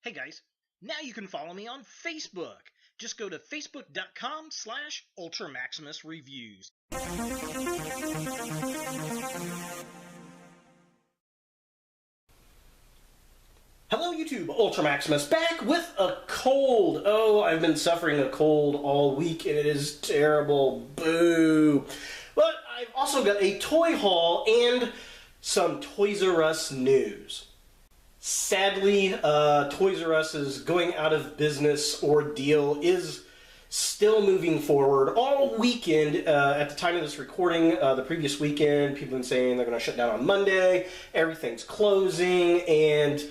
Hey guys, now you can follow me on Facebook. Just go to facebook.com/UltraMaximusReviews. Hello YouTube, Ultra Maximus back with a cold. Oh, I've been suffering a cold all week and it is terrible. Boo. But I've also got a toy haul and some Toys R Us news. Sadly, Toys R Us's going out of business ordeal is still moving forward. All weekend, at the time of this recording, the previous weekend, people have been saying they're going to shut down on Monday, everything's closing, and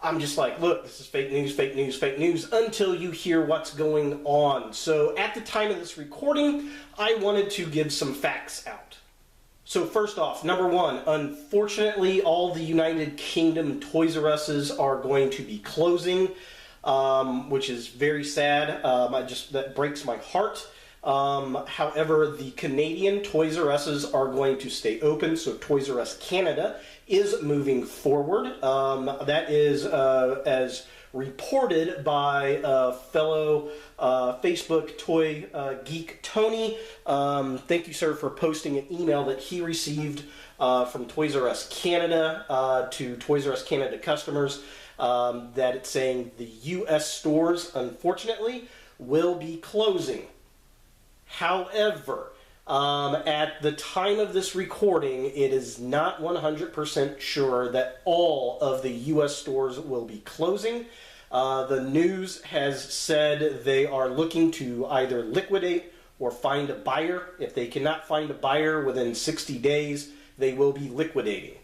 I'm just like, look, this is fake news, fake news, fake news, until you hear what's going on. So at the time of this recording, I wanted to give some facts out. So first off, number one, unfortunately, all the United Kingdom Toys R Us's are going to be closing, which is very sad. That breaks my heart. However, the Canadian Toys R Us's are going to stay open, so Toys R Us Canada is moving forward. That is as reported by fellow Facebook toy geek Tony. Thank you, sir, for posting an email that he received from Toys R Us Canada to Toys R Us Canada customers, that it's saying the U.S. stores, unfortunately, will be closing. However, at the time of this recording, it is not 100% sure that all of the U.S. stores will be closing. The news has said they are looking to either liquidate or find a buyer. If they cannot find a buyer within 60 days, they will be liquidating.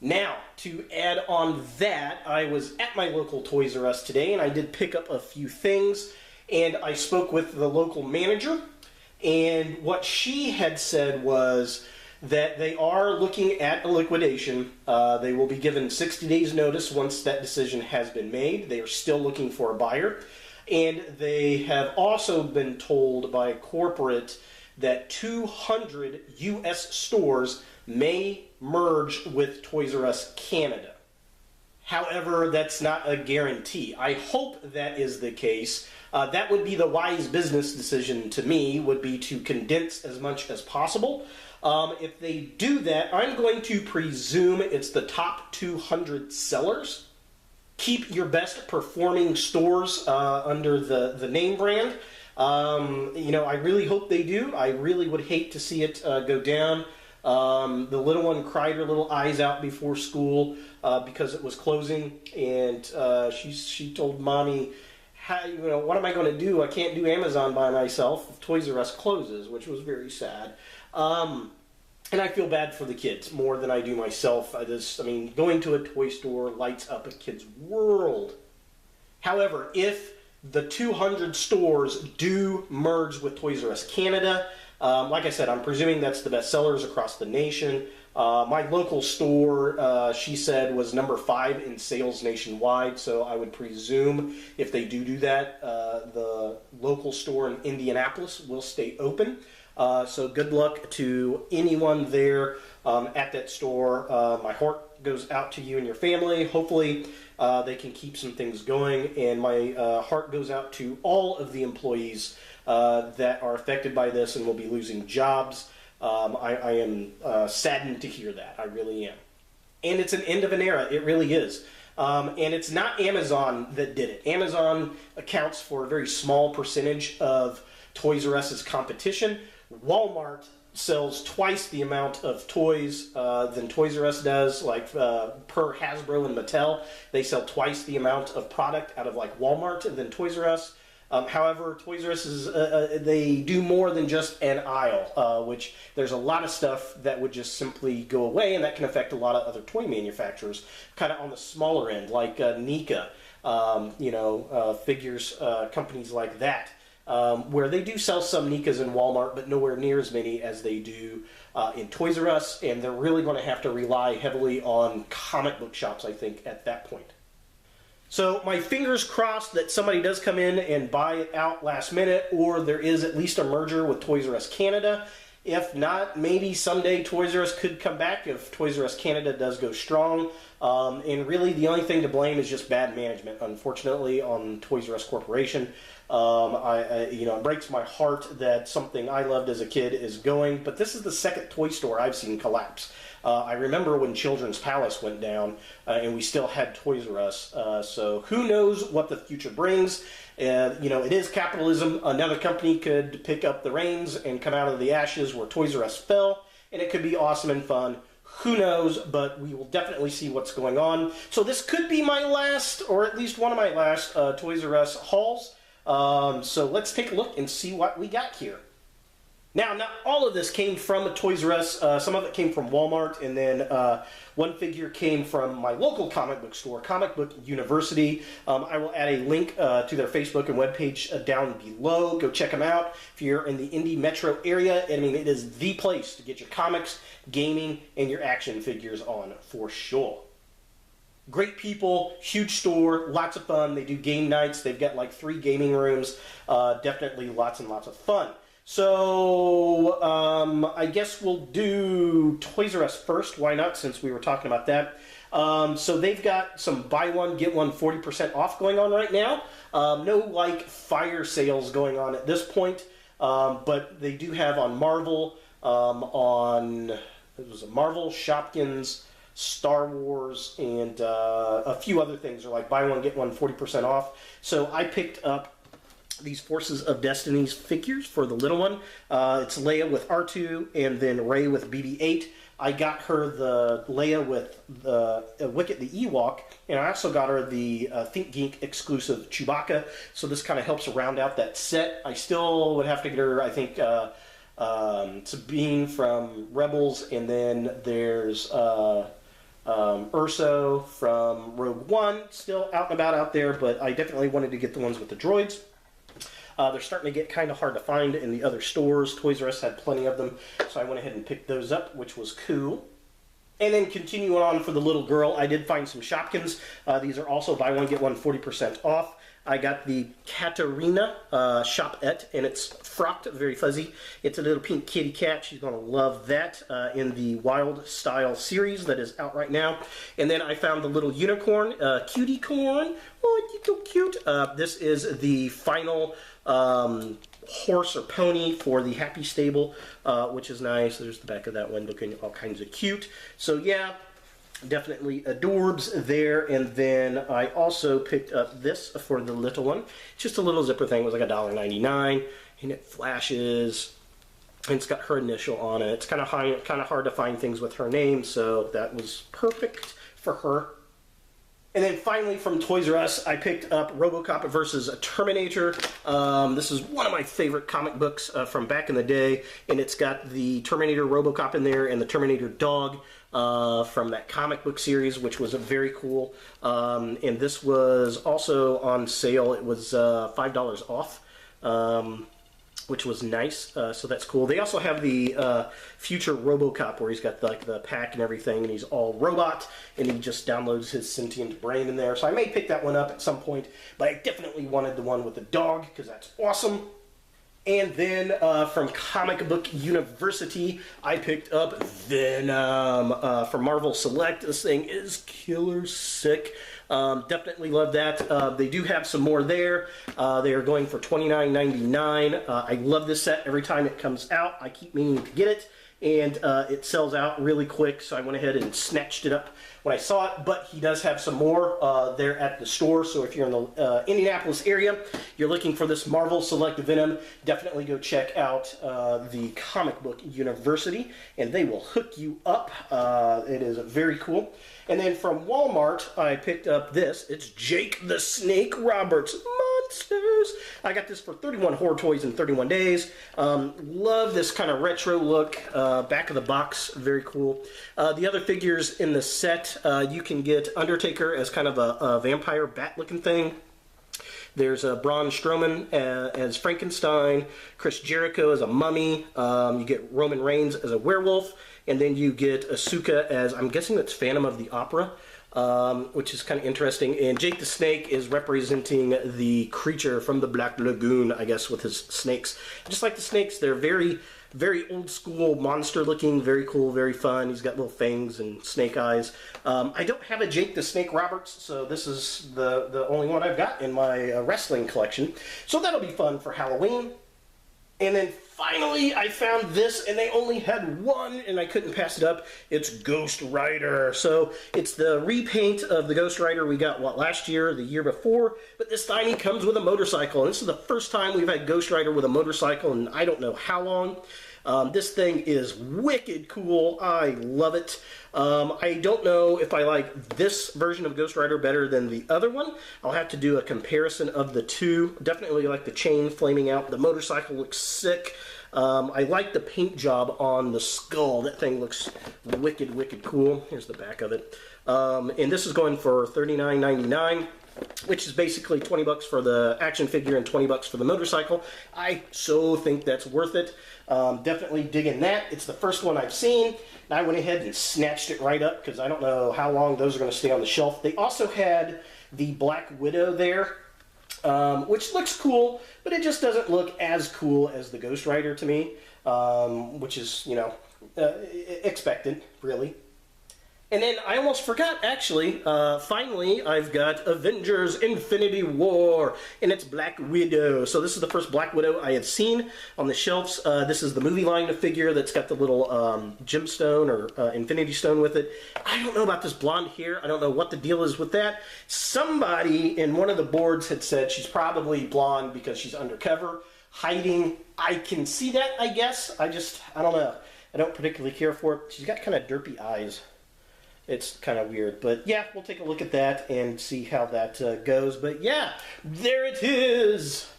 Now, to add on that, I was at my local Toys R Us today, and I did pick up a few things, and I spoke with the local manager, and what she had said was that they are looking at a liquidation. They will be given 60 days notice once that decision has been made. They are still looking for a buyer. And they have also been told by corporate that 200 U.S. stores may merge with Toys R Us Canada. However, that's not a guarantee. I hope that is the case. That would be the wise business decision to me, would be to condense as much as possible. If they do that, I'm going to presume it's the top 200 sellers. Keep your best performing stores under the name brand. I really hope they do. I really would hate to see it go down. The little one cried her little eyes out before school because it was closing, and she told Mommy, what am I going to do? I can't do Amazon by myself if Toys R Us closes, which was very sad. And I feel bad for the kids more than I do myself. Going to a toy store lights up a kid's world. However, if the 200 stores do merge with Toys R Us Canada, like I said, I'm presuming that's the best sellers across the nation. My local store, she said, was number 5 in sales nationwide, so I would presume if they do that, the local store in Indianapolis will stay open. So good luck to anyone there at that store. My heart goes out to you and your family. Hopefully they can keep some things going, and my heart goes out to all of the employees that are affected by this and will be losing jobs. I am saddened to hear that. I really am. And it's an end of an era. It really is. And it's not Amazon that did it. Amazon accounts for a very small percentage of Toys R Us's competition. Walmart sells twice the amount of toys than Toys R Us does, like per Hasbro and Mattel. They sell twice the amount of product out of like Walmart than Toys R Us. However, Toys R Us they do more than just an aisle, which there's a lot of stuff that would just simply go away, and that can affect a lot of other toy manufacturers, kind of on the smaller end, like NECA, figures, companies like that, where they do sell some NECAs in Walmart, but nowhere near as many as they do in Toys R Us, and they're really going to have to rely heavily on comic book shops, I think, at that point. So my fingers crossed that somebody does come in and buy it out last minute, or there is at least a merger with Toys R Us Canada. If not, maybe someday Toys R Us could come back if Toys R Us Canada does go strong. And really, the only thing to blame is just bad management, unfortunately, on Toys R Us Corporation. It breaks my heart that something I loved as a kid is going, but this is the second toy store I've seen collapse. I remember when Children's Palace went down, and we still had Toys R Us. So who knows what the future brings? It is capitalism. Another company could pick up the reins and come out of the ashes where Toys R Us fell, and it could be awesome and fun. Who knows, but we will definitely see what's going on. So this could be my last, or at least one of my last, Toys R Us hauls. So let's take a look and see what we got here. Now, not all of this came from Toys R Us. Some of it came from Walmart, and then one figure came from my local comic book store, Comic Book University. I will add a link to their Facebook and webpage down below. Go check them out. If you're in the Indy metro area, I mean, it is the place to get your comics, gaming, and your action figures on for sure. Great people, huge store, lots of fun. They do game nights. They've got like 3 gaming rooms. Definitely lots and lots of fun. So, I guess we'll do Toys R Us first. Why not, since we were talking about that. So they've got some buy one, get one 40% off going on right now. No, fire sales going on at this point. But they do have on Marvel, Marvel, Shopkins, Star Wars, and a few other things are like buy one, get one 40% off. So I picked up these Forces of Destiny's figures for the little one. It's Leia with R2 and then Rey with BB-8. I got her the Leia with the Wicket the Ewok, and I also got her the Think Geek exclusive Chewbacca. So this kind of helps round out that set. I still would have to get her, I think, Sabine from Rebels, and then there's Urso from Rogue One, still out and about out there, but I definitely wanted to get the ones with the droids. They're starting to get kind of hard to find in the other stores. Toys R Us had plenty of them, so I went ahead and picked those up, which was cool. And then continuing on for the little girl, I did find some Shopkins. These are also buy one, get one 40% off. I got the Katarina Shopette, and it's frocked, very fuzzy. It's a little pink kitty cat. She's going to love that in the Wild Style series that is out right now. And then I found the little unicorn, cutie corn. Oh, it's so cute. This is the final horse or pony for the Happy Stable, which is nice. There's the back of that one looking all kinds of cute. So yeah, definitely adorbs there. And then I also picked up this for the little one. Just a little zipper thing. It was like $1.99, and it flashes. And it's got her initial on it. It's kind of hard to find things with her name, so that was perfect for her. And then finally from Toys R Us, I picked up RoboCop versus Terminator. This is one of my favorite comic books from back in the day, and it's got the Terminator RoboCop in there and the Terminator dog from that comic book series, which was very cool. And this was also on sale. It was $5 off. Which was nice, so that's cool. They also have the future RoboCop where he's got like the pack and everything, and he's all robot, and he just downloads his sentient brain in there. So I may pick that one up at some point, but I definitely wanted the one with the dog because that's awesome. And then from Comic Book University, I picked up Venom from Marvel Select. This thing is killer sick. Definitely love that. They do have some more there. They are going for $29.99. I love this set. Every time it comes out, I keep meaning to get it. And it sells out really quick, so I went ahead and snatched it up when I saw it. But he does have some more there at the store, so if you're in the Indianapolis area, you're looking for this Marvel Select Venom, definitely go check out the Comic Book University, and they will hook you up. It is very cool. And then from Walmart, I picked up this. It's Jake the Snake Roberts Monsters. I got this for 31 horror toys in 31 days. Love this kind of retro look. Back of the box, very cool. The other figures in the set, you can get Undertaker as kind of a vampire bat-looking thing. There's Braun Strowman as Frankenstein, Chris Jericho as a mummy, you get Roman Reigns as a werewolf, and then you get Asuka as, I'm guessing that's Phantom of the Opera, which is kind of interesting. And Jake the Snake is representing the creature from the Black Lagoon, I guess, with his snakes. Just like the snakes, they're very Very old school monster looking, very cool, very fun. He's got little fangs and snake eyes. I don't have a Jake the Snake Roberts, so this is the only one I've got in my wrestling collection. So that'll be fun for Halloween. And then finally, I found this, and they only had one, and I couldn't pass it up. It's Ghostrider. So it's the repaint of the Ghostrider we got, last year, the year before, but this time he comes with a motorcycle. And this is the first time we've had Ghostrider with a motorcycle in I don't know how long. This thing is wicked cool. I love it. I don't know if I like this version of Ghostrider better than the other one. I'll have to do a comparison of the two. Definitely like the chain flaming out. The motorcycle looks sick. I like the paint job on the skull. That thing looks wicked, wicked cool. Here's the back of it. And this is going for $39.99. Which is basically $20 for the action figure and $20 for the motorcycle. I so think that's worth it. Definitely digging that. It's the first one I've seen. And I went ahead and snatched it right up because I don't know how long those are going to stay on the shelf. They also had the Black Widow there, which looks cool, but it just doesn't look as cool as the Ghostrider to me, which is, you know, expected, really. And then I almost forgot, actually, finally, I've got Avengers Infinity War, and it's Black Widow. So this is the first Black Widow I have seen on the shelves. This is the movie line of figure that's got the little gemstone or infinity stone with it. I don't know about this blonde hair. I don't know what the deal is with that. Somebody in one of the boards had said she's probably blonde because she's undercover, hiding. I can see that, I guess. I don't know. I don't particularly care for it. She's got kind of derpy eyes. It's kind of weird, but yeah, we'll take a look at that and see how that goes. But yeah, there it is,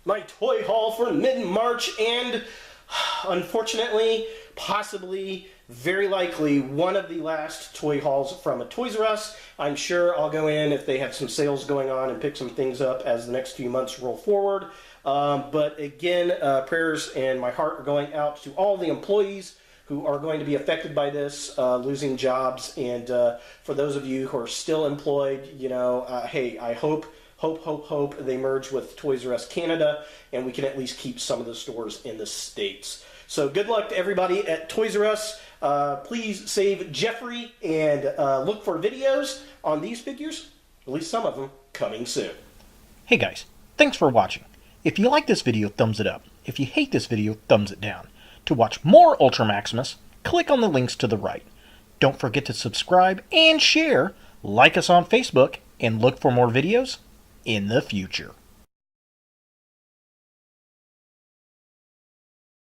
my toy haul for mid-March, and unfortunately, possibly, very likely, one of the last toy hauls from a Toys R Us. I'm sure I'll go in if they have some sales going on and pick some things up as the next few months roll forward. But again, prayers and my heart are going out to all the employees who are going to be affected by this, losing jobs, and for those of you who are still employed, you know, hey, I hope they merge with Toys R Us Canada, and we can at least keep some of the stores in the States. So good luck to everybody at Toys R Us. Please save Jeffrey and look for videos on these figures, at least some of them, coming soon. Hey guys, thanks for watching. If you like this video, thumbs it up. If you hate this video, thumbs it down. To watch more Ultra Maximus, click on the links to the right. Don't forget to subscribe and share, like us on Facebook, and look for more videos in the future.